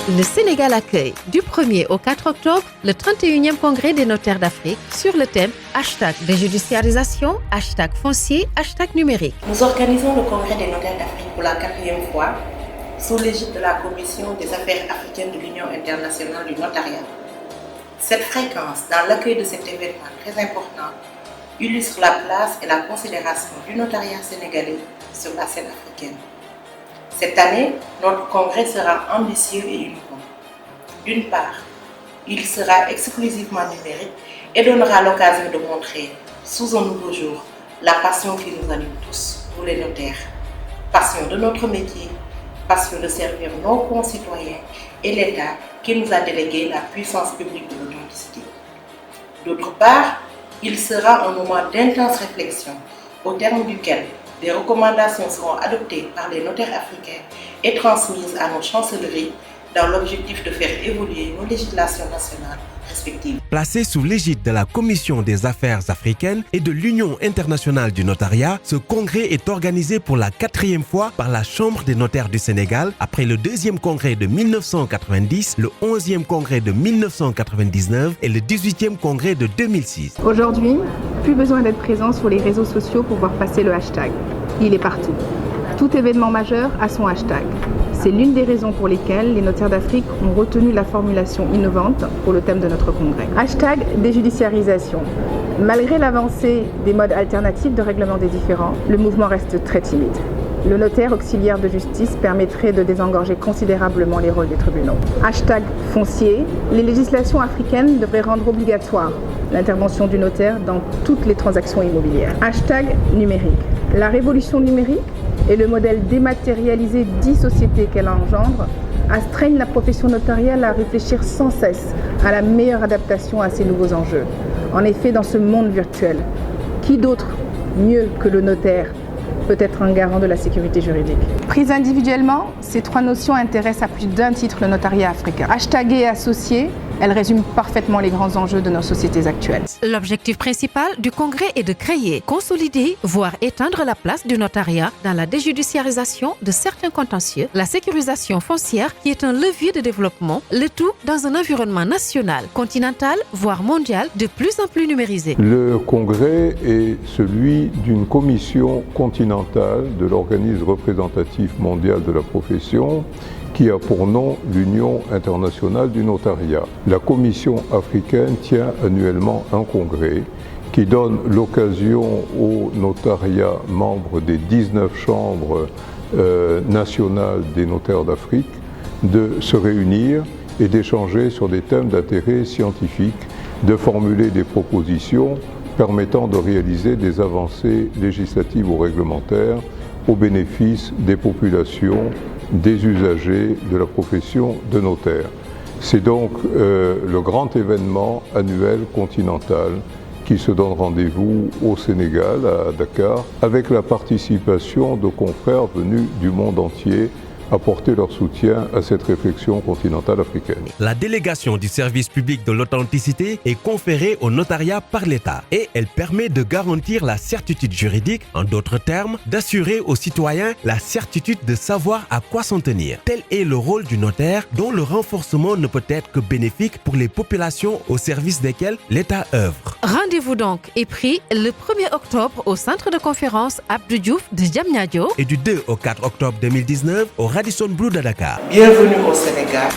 Le Sénégal accueille du 1er au 4 octobre le 31e congrès des notaires d'Afrique sur le thème #déjudiciarisation, #foncier, #numérique. Nous organisons le congrès des notaires d'Afrique pour la 4e fois sous l'égide de la Commission des affaires africaines de l'Union internationale du notariat. Cette fréquence dans l'accueil de cet événement très important illustre la place et la considération du notariat sénégalais sur la scène africaine. Cette année, notre congrès sera ambitieux et innovant. D'une part, il sera exclusivement numérique et donnera l'occasion de montrer, sous un nouveau jour, la passion qui nous anime tous, pour les notaires. Passion de notre métier, passion de servir nos concitoyens et l'État qui nous a délégué la puissance publique de l'authenticité. D'autre part, il sera un moment d'intense réflexion, au terme duquel des recommandations seront adoptées par les notaires africains et transmises à nos chancelleries dans l'objectif de faire évoluer nos législations nationales respectives. Placé sous l'égide de la Commission des affaires africaines et de l'Union internationale du notariat, ce congrès est organisé pour la 4e fois par la Chambre des notaires du Sénégal après le 2e congrès de 1990, le 11e congrès de 1999 et le 18e congrès de 2006. Aujourd'hui, plus besoin d'être présent sur les réseaux sociaux pour voir passer le hashtag. Il est partout. Tout événement majeur a son hashtag. C'est l'une des raisons pour lesquelles les notaires d'Afrique ont retenu la formulation innovante pour le thème de notre congrès. #déjudiciarisation. Malgré l'avancée des modes alternatifs de règlement des différends, le mouvement reste très timide. Le notaire auxiliaire de justice permettrait de désengorger considérablement les rôles des tribunaux. #foncier. Les législations africaines devraient rendre obligatoire l'intervention du notaire dans toutes les transactions immobilières. #numérique. La révolution numérique et le modèle dématérialisé d'e-société qu'elle engendre astreignent la profession notariale à réfléchir sans cesse à la meilleure adaptation à ces nouveaux enjeux. En effet, dans ce monde virtuel, qui d'autre, mieux que le notaire, peut être un garant de la sécurité juridique. Prises individuellement, ces trois notions intéressent à plus d'un titre le notariat africain. #et associé, elles résument parfaitement les grands enjeux de nos sociétés actuelles. L'objectif principal du congrès est de créer, consolider, voire étendre la place du notariat dans la déjudiciarisation de certains contentieux, la sécurisation foncière qui est un levier de développement, le tout dans un environnement national, continental, voire mondial, de plus en plus numérisé. Le congrès est celui d'une commission continentale de l'organisme représentatif mondial de la profession qui a pour nom l'Union internationale du notariat. La Commission africaine tient annuellement un congrès qui donne l'occasion aux notariats membres des 19 chambres nationales des notaires d'Afrique de se réunir et d'échanger sur des thèmes d'intérêt scientifique, de formuler des propositions permettant de réaliser des avancées législatives ou réglementaires au bénéfice des populations, des usagers de la profession de notaire. C'est donc le grand événement annuel continental qui se donne rendez-vous au Sénégal, à Dakar, avec la participation de confrères venus du monde entier apporter leur soutien à cette réflexion continentale africaine. La délégation du service public de l'authenticité est conférée au notariat par l'État et elle permet de garantir la certitude juridique, en d'autres termes, d'assurer aux citoyens la certitude de savoir à quoi s'en tenir. Tel est le rôle du notaire dont le renforcement ne peut être que bénéfique pour les populations au service desquelles l'État œuvre. Rendez-vous donc est pris le 1er octobre au centre de conférence Abdou Diouf de Diamniadio et du 2 au 4 octobre 2019 au Radisson Blu de Dakar. Bienvenue au Sénégal.